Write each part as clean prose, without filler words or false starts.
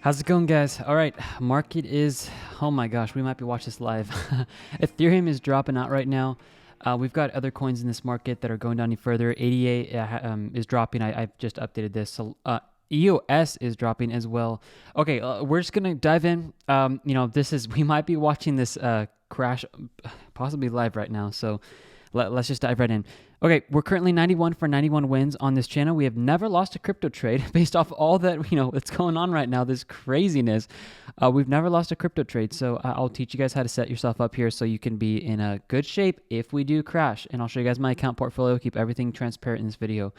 How's it going, guys? All right, market is, oh my gosh, we might be watching this live. Ethereum is dropping out right now. We've got other coins in this market that are going down any further. ADA is dropping. I've just updated this. So, EOS is dropping as well. Okay, we're just gonna dive in. We might be watching this crash, possibly live right now. So let's just dive right in. Okay, we're currently 91 for 91 wins on this channel. We have never lost a crypto trade based off all that, that's going on right now, this craziness. We've never lost a crypto trade. So I'll teach you guys how to set yourself up here so you can be in a good shape if we do crash. And I'll show you guys my account portfolio, keep everything transparent in this video.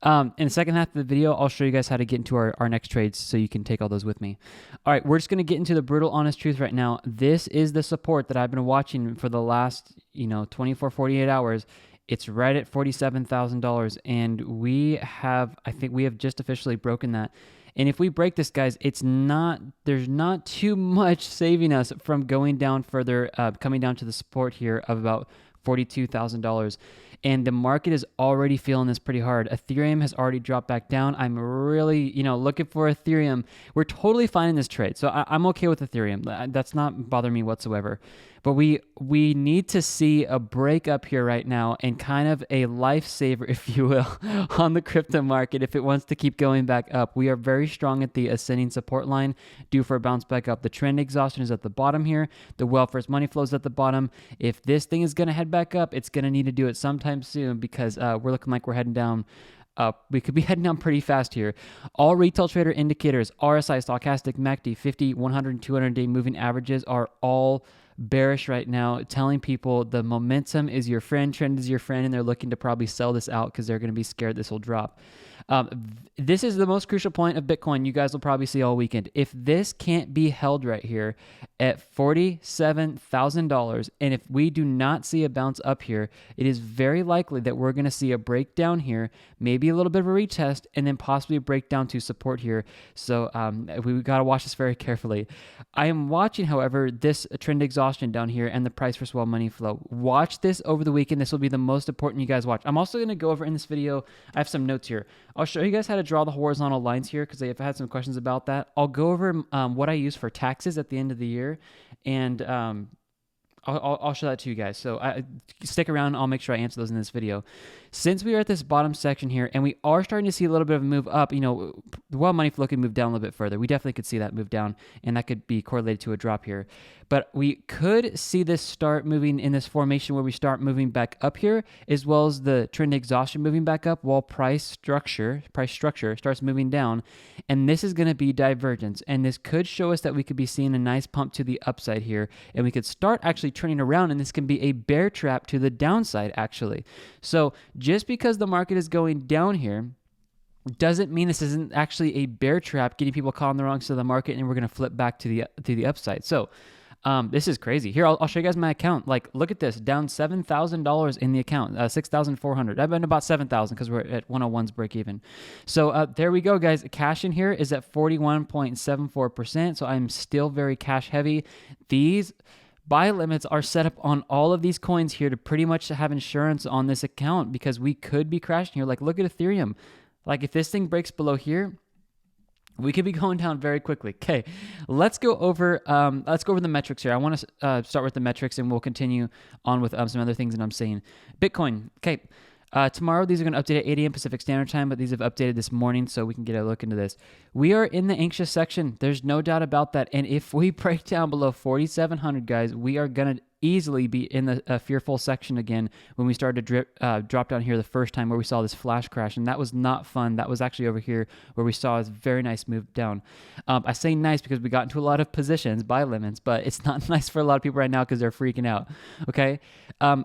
In the second half of the video, I'll show you guys how to get into our next trades so you can take all those with me. All right, we're just going to get into the brutal honest truth right now. This is the support that I've been watching for the last, 24, 48 hours. It's right at $47,000, and I think we have just officially broken that. And if we break this, guys, there's not too much saving us from going down further, coming down to the support here of about $42,000. And the market is already feeling this pretty hard. Ethereum has already dropped back down. I'm really, looking for Ethereum. We're totally fine in this trade. So I'm okay with Ethereum. That's not bothering me whatsoever. But we need to see a break up here right now and kind of a lifesaver, if you will, on the crypto market if it wants to keep going back up. We are very strong at the ascending support line, due for a bounce back up. The trend exhaustion is at the bottom here. The well first money flow is at the bottom. If this thing is going to head back up, it's going to need to do it sometime soon because we're looking like we're heading down. We could be heading down pretty fast here. All retail trader indicators, RSI, stochastic, MACD, 50, 100, and 200-day moving averages are all bearish right now, telling people the momentum is your friend, trend is your friend, and they're looking to probably sell this out because they're going to be scared this will drop. This is the most crucial point of Bitcoin you guys will probably see all weekend. If this can't be held right here at $47,000, and if we do not see a bounce up here, it is very likely that we're going to see a breakdown here, maybe a little bit of a retest, and then possibly a breakdown to support here. So we got to watch this very carefully. I am watching, however, this trend exhaustion down here and the price for swell money flow. Watch this over the weekend. This will be the most important you guys watch. I'm also going to go over in this video, I have some notes here. I'll show you guys how to draw the horizontal lines here because I've had some questions about that. I'll go over what I use for taxes at the end of the year, and I'll show that to you guys. So stick around. I'll make sure I answer those in this video. Since we are at this bottom section here and we are starting to see a little bit of a move up, the well money flow could move down a little bit further. We definitely could see that move down, and that could be correlated to a drop here. But we could see this start moving in this formation where we start moving back up here, as well as the trend exhaustion moving back up while price structure starts moving down. And this is going to be divergence. And this could show us that we could be seeing a nice pump to the upside here. And we could start actually turning around, and this can be a bear trap to the downside, actually. So just because the market is going down here doesn't mean this isn't actually a bear trap, getting people caught on the wrong side of the market, and we're going to flip back to the upside. So this is crazy. Here, I'll show you guys my account. Like, look at this, down $7,000 in the account, 6,400. I've been about 7,000 because we're at 101's break even. So there we go, guys. Cash in here is at 41.74%. So I'm still very cash heavy. These buy limits are set up on all of these coins here to pretty much have insurance on this account because we could be crashing here. Like, look at Ethereum. Like, if this thing breaks below here, we could be going down very quickly. Okay, let's go over the metrics here. I want to start with the metrics, and we'll continue on with some other things that I'm saying. Bitcoin. Okay. Tomorrow, these are going to update at 8 a.m. Pacific Standard Time, but these have updated this morning, so we can get a look into this. We are in the anxious section. There's no doubt about that. And if we break down below 4,700, guys, we are going to easily be in the fearful section again when we started to drop down here the first time where we saw this flash crash. And that was not fun. That was actually over here where we saw this very nice move down. I say nice because we got into a lot of positions, buy limits, but it's not nice for a lot of people right now because they're freaking out. Okay,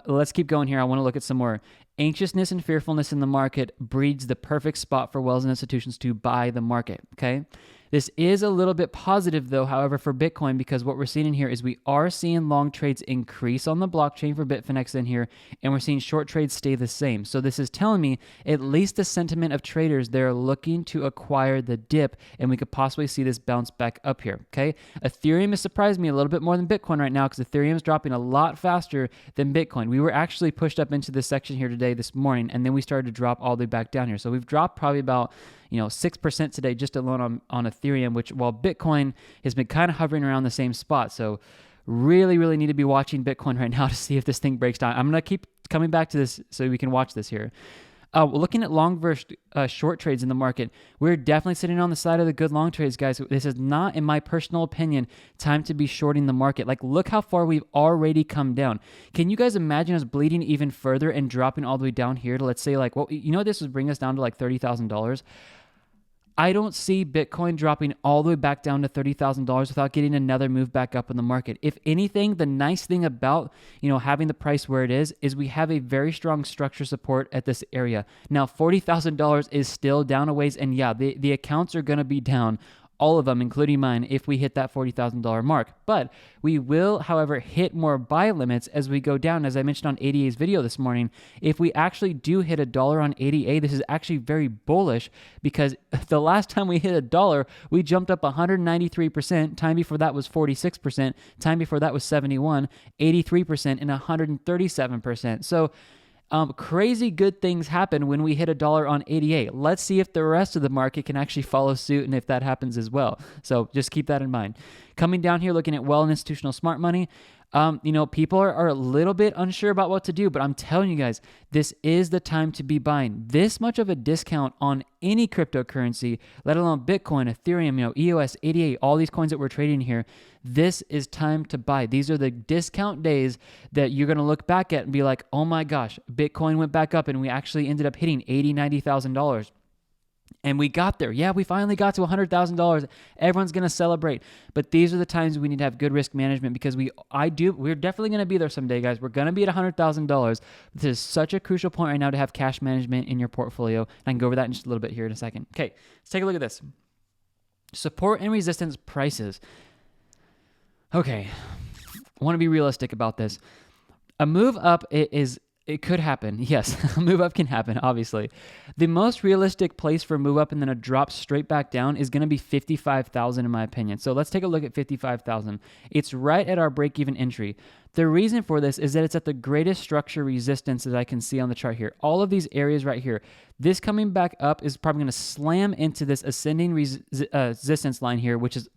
let's keep going here. I want to look at some more. Anxiousness and fearfulness in the market breeds the perfect spot for wells and institutions to buy the market, okay? This is a little bit positive, though, however, for Bitcoin, because what we're seeing in here is we are seeing long trades increase on the blockchain for Bitfinex in here, and we're seeing short trades stay the same. So this is telling me at least the sentiment of traders, they're looking to acquire the dip, and we could possibly see this bounce back up here, okay? Ethereum has surprised me a little bit more than Bitcoin right now because Ethereum is dropping a lot faster than Bitcoin. We were actually pushed up into this section here today, this morning, and then we started to drop all the way back down here. So we've dropped probably about 6% today just alone on Ethereum. Ethereum, which while Bitcoin has been kind of hovering around the same spot. So really, really need to be watching Bitcoin right now to see if this thing breaks down. I'm going to keep coming back to this so we can watch this here. Looking at long versus short trades in the market, we're definitely sitting on the side of the good long trades, guys. This is not, in my personal opinion, time to be shorting the market. Like, look how far we've already come down. Can you guys imagine us bleeding even further and dropping all the way down here to, let's say, like, well, you know, this would bring us down to like $30,000. I don't see Bitcoin dropping all the way back down to $30,000 without getting another move back up in the market. If anything, the nice thing about, having the price where it is we have a very strong structure support at this area. Now, $40,000 is still down a ways, and yeah, the accounts are going to be down. All of them, including mine, if we hit that $40,000 mark. But we will, however, hit more buy limits as we go down. As I mentioned on ADA's video this morning, if we actually do hit $1 on ADA, this is actually very bullish because the last time we hit $1, we jumped up 193%. Time before that was 46%. Time before that was 71%, 83%, and 137%. So crazy good things happen when we hit $1 on ADA. Let's see if the rest of the market can actually follow suit and if that happens as well. So just keep that in mind. Coming down here, looking at well and institutional smart money. People are a little bit unsure about what to do, but I'm telling you guys, this is the time to be buying. This much of a discount on any cryptocurrency, let alone Bitcoin, Ethereum, EOS, ADA, all these coins that we're trading here, this is time to buy. These are the discount days that you're going to look back at and be like, oh my gosh, Bitcoin went back up and we actually ended up hitting $80,000, $90,000. And we got there. Yeah, we finally got to $100,000. Everyone's going to celebrate. But these are the times we need to have good risk management because we're definitely going to be there someday, guys. We're going to be at $100,000. This is such a crucial point right now to have cash management in your portfolio. And I can go over that in just a little bit here in a second. Okay, let's take a look at this. Support and resistance prices. Okay, I want to be realistic about this. A move up it could happen. Yes, a move up can happen, obviously. The most realistic place for a move up and then a drop straight back down is going to be 55,000 in my opinion. So let's take a look at 55,000. It's right at our break-even entry. The reason for this is that it's at the greatest structure resistance that I can see on the chart here. All of these areas right here. This coming back up is probably going to slam into this ascending resistance line here, which is,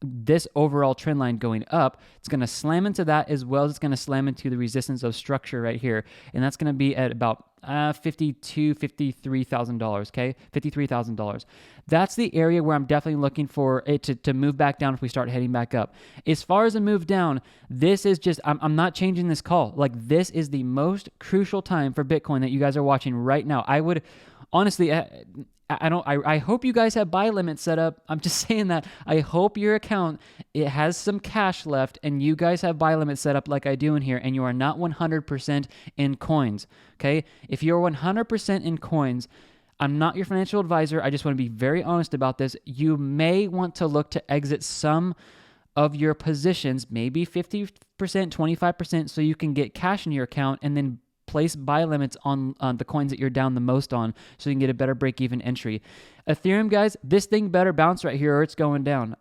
this overall trend line going up. It's going to slam into that as well as it's going to slam into the resistance of structure right here. And that's going to be at about $53,000, okay? $53,000. That's the area where I'm definitely looking for it to move back down if we start heading back up. As far as a move down, this is just, I'm not changing this call. Like, this is the most crucial time for Bitcoin that you guys are watching right now. I would, honestly, I hope you guys have buy limits set up. I'm just saying that. I hope your account, it has some cash left and you guys have buy limits set up like I do in here and you are not 100% in coins, okay? If you're 100% in coins, I'm not your financial advisor. I just want to be very honest about this. You may want to look to exit some of your positions, maybe 50%, 25%, so you can get cash in your account and then place buy limits on the coins that you're down the most on so you can get a better break-even entry. Ethereum, guys, this thing better bounce right here or it's going down.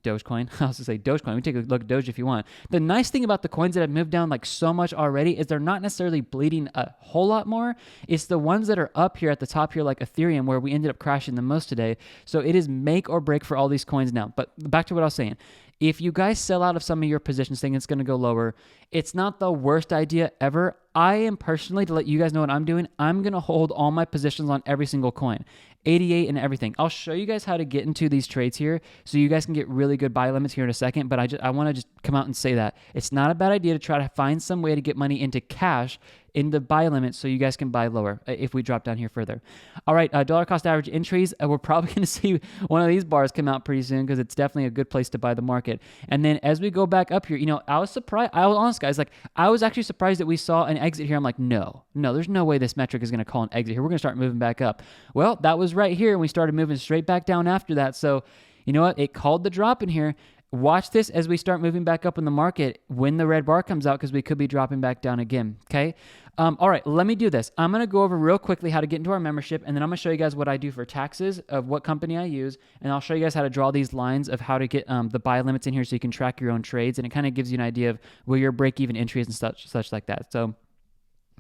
Dogecoin. I was going to say Dogecoin. We take a look at Doge if you want. The nice thing about the coins that have moved down like so much already is they're not necessarily bleeding a whole lot more. It's the ones that are up here at the top here like Ethereum where we ended up crashing the most today. So it is make or break for all these coins now. But back to what I was saying. If you guys sell out of some of your positions thinking it's going to go lower, it's not the worst idea ever. I am personally, to let you guys know what I'm doing, I'm going to hold all my positions on every single coin, 88 and everything. I'll show you guys how to get into these trades here so you guys can get really good buy limits here in a second, but I want to just come out and say that. It's not a bad idea to try to find some way to get money into cash in the buy limit so you guys can buy lower if we drop down here further. All right, dollar cost average entries. We're probably going to see one of these bars come out pretty soon because it's definitely a good place to buy the market. And then as we go back up here, I was surprised. I was honest, guys. Like, I was actually surprised that we saw an exit here. I'm like, no, there's no way this metric is going to call an exit here. We're going to start moving back up. Well, that was right here, and we started moving straight back down after that. So, you know what? It called the drop in here. Watch this as we start moving back up in the market when the red bar comes out because we could be dropping back down again, okay? All right, let me do this. I'm going to go over real quickly how to get into our membership, and then I'm going to show you guys what I do for taxes of what company I use, and I'll show you guys how to draw these lines of how to get the buy limits in here so you can track your own trades, and it kind of gives you an idea of where your break-even entry is and such like that. So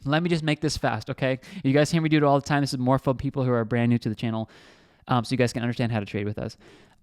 let me just make this fast, okay? You guys hear me do it all the time. This is more for people who are brand new to the channel. so you guys can understand how to trade with us.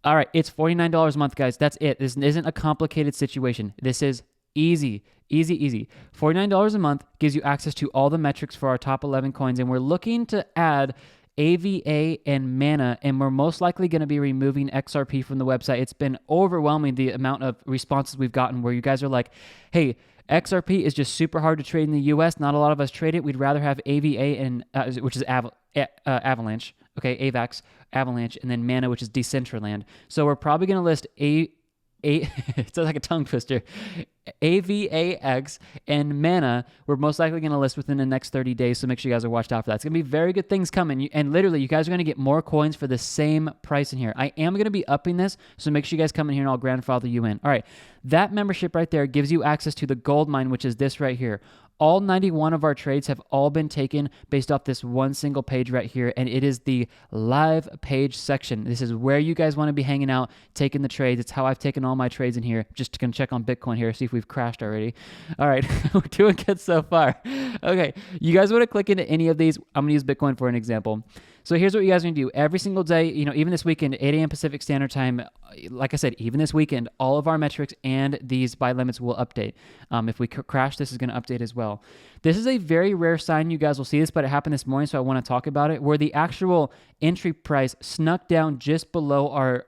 All right, it's $49 a month, guys. That's it. This isn't a complicated situation. This is easy, easy, easy. $49 a month gives you access to all the metrics for our top 11 coins, and we're looking to add AVA and Mana, and we're most likely going to be removing XRP from the website. It's been overwhelming the amount of responses we've gotten where you guys are like, hey, XRP is just super hard to trade in the US. Not a lot of us trade it. We'd rather have AVA and which is Avalanche, okay, AVAX, Avalanche, and then Mana, which is Decentraland. So we're probably going to list it sounds like a tongue twister. AVAX and Mana, we're most likely going to list within the next 30 days, so make sure you guys are watched out for that. It's going to be very good things coming, and literally, you guys are going to get more coins for the same price in here. I am going to be upping this, so make sure you guys come in here and I'll grandfather you in. All right, that membership right there gives you access to the gold mine, which is this right here. All 91 of our trades have all been taken based off this one single page right here, and it is the live page section. This is where you guys want to be hanging out, taking the trades. It's how I've taken all my trades in here. Just to check on Bitcoin here, see if we've crashed already. All right, we're doing good so far. Okay, you guys want to click into any of these. I'm going to use Bitcoin for an example. So here's what you guys are going to do. Every single day, even this weekend, 8 a.m. Pacific Standard Time, like I said, even this weekend, all of our metrics and these buy limits will update. If we crash, this is going to update as well. This is a very rare sign. You guys will see this, but it happened this morning, so I want to talk about it, where the actual entry price snuck down just below our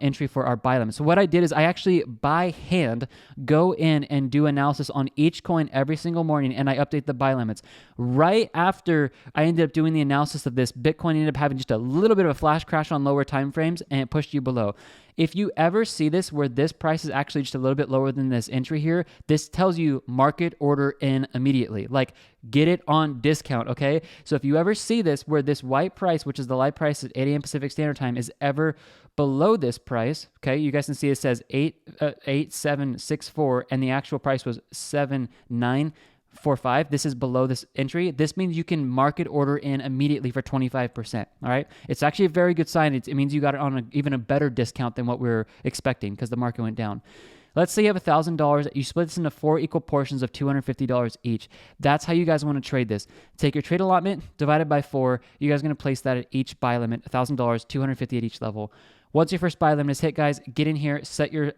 entry for our buy limit. So what I did is I actually, by hand, go in and do analysis on each coin every single morning, and I update the buy limits. Right after I ended up doing the analysis of this, Bitcoin ended up having just a little bit of a flash crash on lower time frames, and it pushed you below. If you ever see this where this price is actually just a little bit lower than this entry here, this tells you market order in immediately. Like, get it on discount, okay? So if you ever see this where this white price, which is the live price at 8 a.m. Pacific Standard Time, is ever below this price, okay? You guys can see it says 8764, and the actual price was 7945. This is below this entry. This means you can market order in immediately for 25%. All right. It's actually a very good sign. It means you got it on even a better discount than what we were expecting because the market went down. Let's say you have $1,000. You split this into 4 equal portions of $250 each. That's how you guys want to trade this. Take your trade allotment, divide it by 4. You guys are going to place that at each buy limit, $1,000, $250 at each level. Once your first buy limit is hit, guys, get in here, set your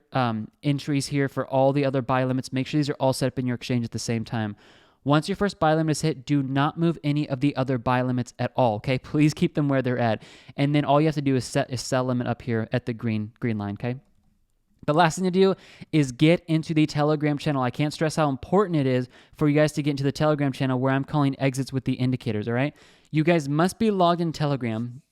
entries here for all the other buy limits. Make sure these are all set up in your exchange at the same time. Once your first buy limit is hit, do not move any of the other buy limits at all, okay? Please keep them where they're at. And then all you have to do is set a sell limit up here at the green line, okay? The last thing to do is get into the Telegram channel. I can't stress how important it is for you guys to get into the Telegram channel where I'm calling exits with the indicators, all right? You guys must be logged in Telegram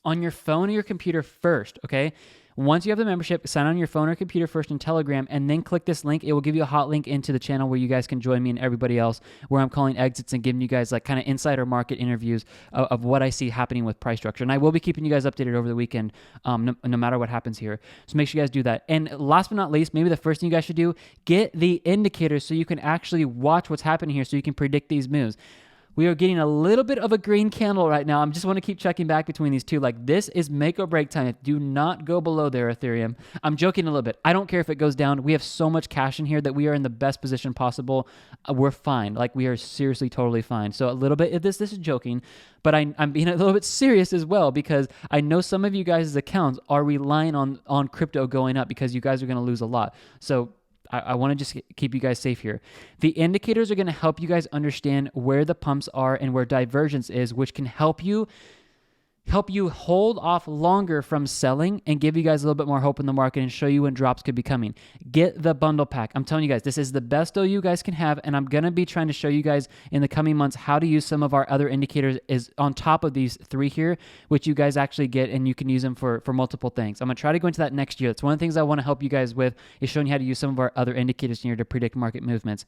on your phone or your computer first, okay? Once you have the membership, sign on your phone or computer first in Telegram, and then click this link. It will give you a hot link into the channel where you guys can join me and everybody else, where I'm calling exits and giving you guys like kind of insider market interviews of what I see happening with price structure. And I will be keeping you guys updated over the weekend, no matter what happens here. So make sure you guys do that. And last but not least, maybe the first thing you guys should do, get the indicators so you can actually watch what's happening here so you can predict these moves. We are getting a little bit of a green candle right now. I just want to keep checking back between these two. Like, this is make or break time. Do not go below there, Ethereum. I'm joking a little bit. I don't care if it goes down. We have so much cash in here that we are in the best position possible. We're fine. Like, we are seriously totally fine. So a little bit of this is joking, but I'm being a little bit serious as well because I know some of you guys' accounts are relying on crypto going up because you guys are going to lose a lot. So I want to just keep you guys safe here. The indicators are going to help you guys understand where the pumps are and where divergence is, which can help you hold off longer from selling and give you guys a little bit more hope in the market and show you when drops could be coming. Get the bundle pack. I'm telling you guys, this is the best deal you guys can have, and I'm going to be trying to show you guys in the coming months how to use some of our other indicators is on top of these 3 here, which you guys actually get, and you can use them for multiple things. I'm going to try to go into that next year. That's one of the things I want to help you guys with is showing you how to use some of our other indicators in here to predict market movements.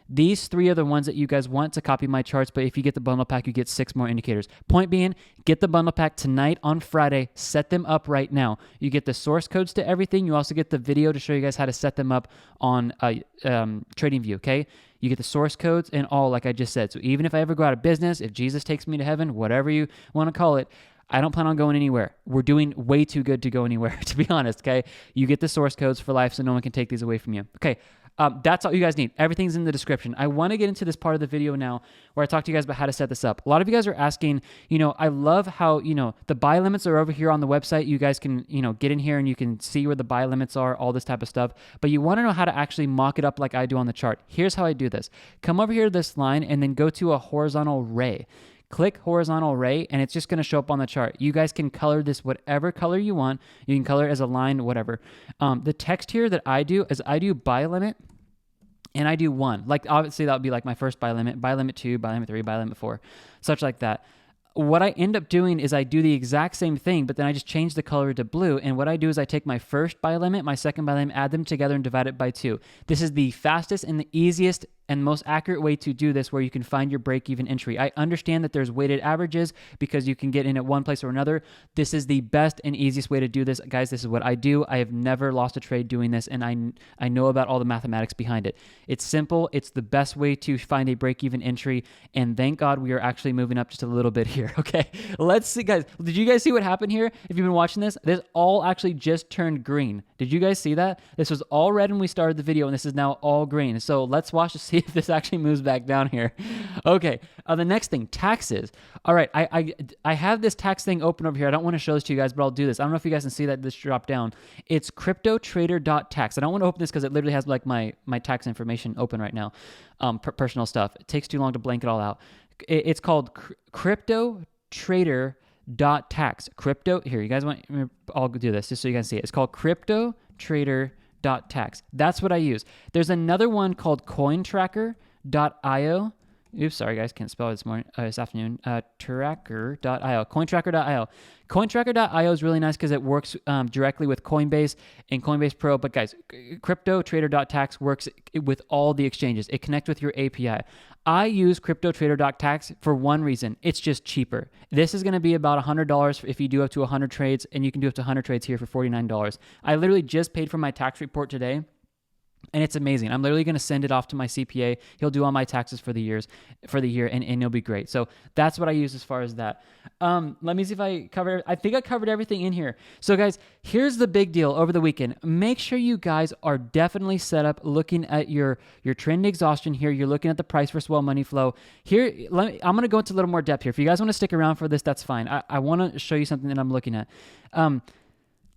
These 3 are the ones that you guys want to copy my charts, but if you get the bundle pack, you get 6 more indicators. Point being, get the bundle pack tonight on Friday. Set them up right now. You get the source codes to everything. You also get the video to show you guys how to set them up on TradingView, okay? You get the source codes and all, like I just said. So even if I ever go out of business, if Jesus takes me to heaven, whatever you want to call it, I don't plan on going anywhere. We're doing way too good to go anywhere, to be honest, okay? You get the source codes for life so no one can take these away from you. Okay, That's all you guys need. Everything's in the description. I want to get into this part of the video now where I talk to you guys about how to set this up. A lot of you guys are asking, I love how, the buy limits are over here on the website. You guys can, get in here and you can see where the buy limits are, all this type of stuff. But you want to know how to actually mock it up like I do on the chart. Here's how I do this. Come over here to this line and then go to a horizontal ray. Click horizontal ray and it's just going to show up on the chart. You guys can color this whatever color you want. You can color it as a line, whatever. The text here that I do is I do buy limit and I do 1. Like obviously that would be like my first buy limit 2, buy limit 3, buy limit 4, such like that. What I end up doing is I do the exact same thing, but then I just change the color to blue. And what I do is I take my first buy limit, my second buy limit, add them together and divide it by 2. This is the fastest and the easiest and most accurate way to do this where you can find your break-even entry. I understand that there's weighted averages because you can get in at one place or another. This is the best and easiest way to do this. Guys, this is what I do. I have never lost a trade doing this, and I know about all the mathematics behind it. It's simple. It's the best way to find a break-even entry, and thank God we are actually moving up just a little bit here, okay? Let's see, guys. Did you guys see what happened here? If you've been watching this all actually just turned green. Did you guys see that? This was all red when we started the video, and this is now all green. So let's watch to see if this actually moves back down here. Okay, the next thing, taxes. All right, I have this tax thing open over here. I don't want to show this to you guys, but I'll do this. I don't know if you guys can see that this drop down. It's cryptotrader.tax. I don't want to open this because it literally has like my tax information open right now, personal stuff. It takes too long to blank it all out. It's called cryptotrader.tax. Here, you guys I'll do this just so you guys see it. It's called cryptotrader.tax. That's what I use. There's another one called cointracker.io. Oops, sorry guys, can't spell it this afternoon. Tracker.io, cointracker.io. Cointracker.io is really nice because it works directly with Coinbase and Coinbase Pro. But guys, cryptotrader.tax works with all the exchanges. It connects with your API. I use cryptotrader.tax for one reason. It's just cheaper. This is going to be about $100 if you do up to 100 trades, and you can do up to 100 trades here for $49. I literally just paid for my tax report today. And it's amazing. I'm literally going to send it off to my CPA. He'll do all my taxes for the year, and it'll be great. So that's what I use as far as that. Let me see if I think I covered everything in here. So guys, here's the big deal over the weekend. Make sure you guys are definitely set up looking at your trend exhaustion here. You're looking at the price versus money flow. Here, I'm going to go into a little more depth here. If you guys want to stick around for this, that's fine. I want to show you something that I'm looking at.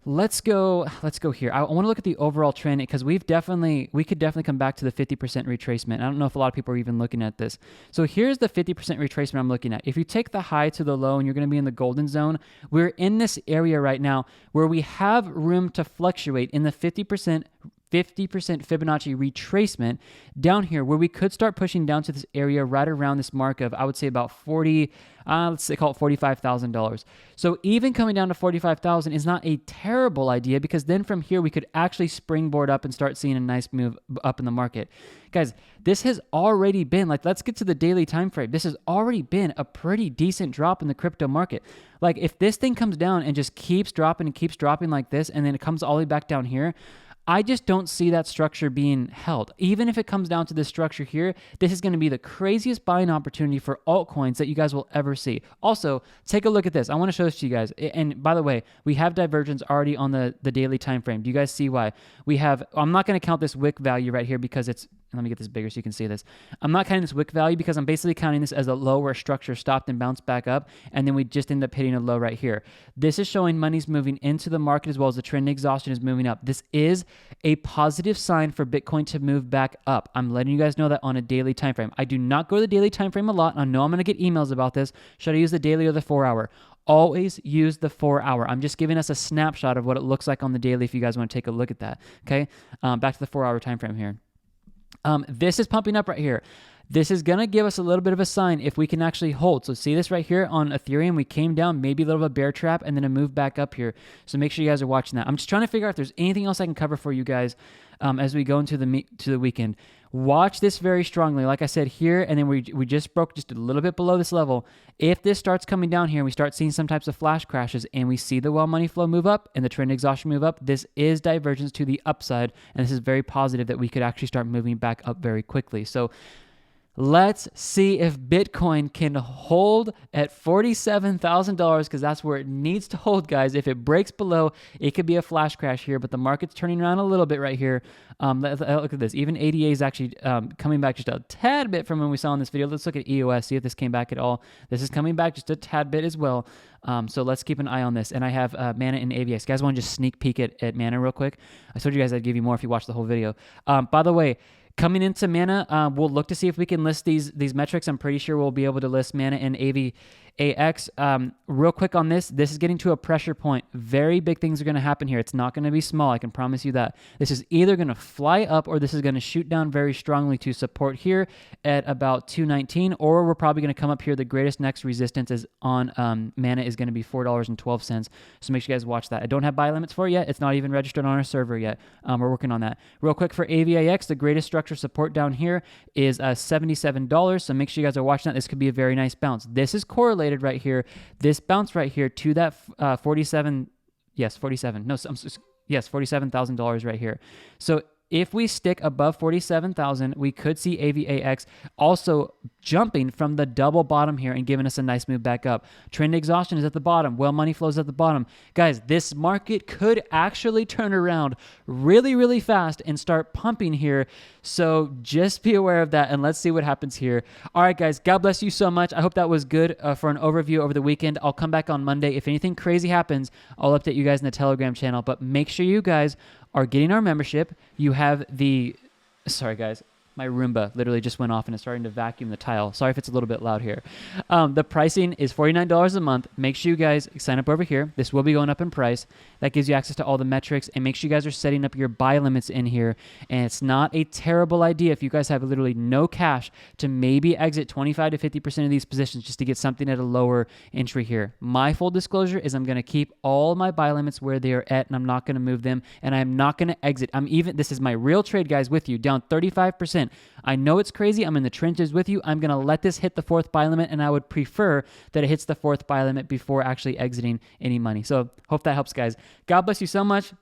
Let's go here. I want to look at the overall trend because we could definitely come back to the 50% retracement. I don't know if a lot of people are even looking at this. So here's the 50% retracement I'm looking at. If you take the high to the low and you're going to be in the golden zone, we're in this area right now where we have room to fluctuate in the 50% Fibonacci retracement down here where we could start pushing down to this area right around this mark of, I would say about let's say call it $45,000. So even coming down to 45,000 is not a terrible idea because then from here we could actually springboard up and start seeing a nice move up in the market. Guys, this has already been let's get to the daily time frame. This has already been a pretty decent drop in the crypto market. Like if this thing comes down and just keeps dropping like this and then it comes all the way back down here, I just don't see that structure being held. Even if it comes down to this structure here, this is going to be the craziest buying opportunity for altcoins that you guys will ever see. Also, take a look at this. I want to show this to you guys. And by the way, we have divergence already on the daily time frame. Do you guys see why? I'm not going to count this wick value right here because let me get this bigger so you can see this. I'm not counting this wick value because I'm basically counting this as a low where structure stopped and bounced back up, and then we just end up hitting a low right here. This is showing money's moving into the market as well as the trend exhaustion is moving up. This is a positive sign for Bitcoin to move back up. I'm letting you guys know that on a daily time frame. I do not go to the daily time frame a lot. I know I'm going to get emails about this. Should I use the daily or the 4 hour? Always use the 4 hour. I'm just giving us a snapshot of what it looks like on the daily if you guys want to take a look at that. Okay, back to the 4 hour time frame here. This is pumping up right here. This is going to give us a little bit of a sign if we can actually hold. So see this right here on Ethereum, we came down, maybe a little bit of a bear trap, and then a move back up here. So make sure you guys are watching that. I'm just trying to figure out if there's anything else I can cover for you guys as we go into the weekend. Watch this very strongly. Like I said here, and then we just broke just a little bit below this level. If this starts coming down here and we start seeing some types of flash crashes and we see the money flow move up and the trend exhaustion move up, this is divergence to the upside, and this is very positive that we could actually start moving back up very quickly. So Let's see if Bitcoin can hold at $47,000 because that's where it needs to hold, guys. If it breaks below, it could be a flash crash here, but the market's turning around a little bit right here. Look at this. Even ADA is actually coming back just a tad bit from when we saw in this video. Let's look at EOS, see if this came back at all. This is coming back just a tad bit as well. So let's keep an eye on this. And I have Mana and AVX. You guys want to just sneak peek at Mana real quick? I told you guys I'd give you more if you watch the whole video. By the way, coming into Mana, we'll look to see if we can list these metrics. I'm pretty sure we'll be able to list Mana and AVAX. Real quick on this is getting to a pressure point. Very big things are going to happen here. It's not going to be small. I can promise you that. This is either going to fly up or this is going to shoot down very strongly to support here at about 219, or we're probably going to come up here. The greatest next resistance is on Mana is going to be $4.12. So make sure you guys watch that. I don't have buy limits for it yet. It's not even registered on our server yet. We're working on that. Real quick for AVAX, the greatest structure support down here is $77. So make sure you guys are watching that. This could be a very nice bounce. This is correlated right here. This bounce right here to that $47,000 right here. So if we stick above 47,000, we could see AVAX also jumping from the double bottom here and giving us a nice move back up. Trend exhaustion is at the bottom. Well, money flows at the bottom. Guys, this market could actually turn around really, really fast and start pumping here. So just be aware of that and let's see what happens here. All right, guys, God bless you so much. I hope that was good for an overview over the weekend. I'll come back on Monday. If anything crazy happens, I'll update you guys in the Telegram channel, but make sure you guys are getting our membership. You have sorry guys, my Roomba literally just went off and it's starting to vacuum the tile. Sorry if it's a little bit loud here. The pricing is $49 a month. Make sure you guys sign up over here. This will be going up in price. That gives you access to all the metrics, and make sure you guys are setting up your buy limits in here. And it's not a terrible idea if you guys have literally no cash to maybe exit 25 to 50% of these positions just to get something at a lower entry here. My full disclosure is I'm going to keep all my buy limits where they are at, and I'm not going to move them, and I'm not going to exit. This is my real trade, guys, with you, down 35%. I know it's crazy. I'm in the trenches with you. I'm going to let this hit the fourth buy limit, and I would prefer that it hits the fourth buy limit before actually exiting any money. So hope that helps, guys. God bless you so much.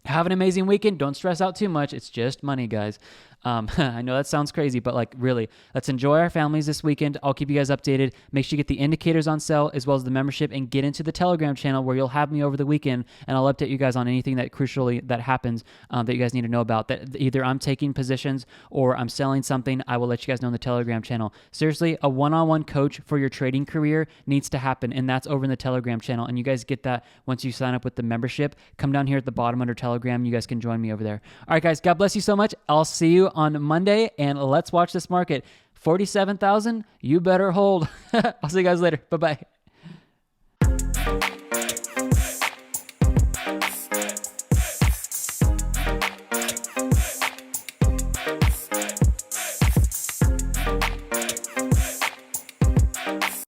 Have an amazing weekend. Don't stress out too much. It's just money, guys. I know that sounds crazy, but like really, let's enjoy our families this weekend. I'll keep you guys updated. Make sure you get the indicators on sale as well as the membership, and get into the Telegram channel where you'll have me over the weekend, and I'll update you guys on anything that crucially that happens that you guys need to know about. That either I'm taking positions or I'm selling something, I will let you guys know in the Telegram channel. Seriously, a one-on-one coach for your trading career needs to happen, and that's over in the Telegram channel. And you guys get that once you sign up with the membership. Come down here at the bottom under Telegram. You guys can join me over there. All right, guys. God bless you so much. I'll see you on Monday, and let's watch this market. 47,000, you better hold. I'll see you guys later. Bye-bye.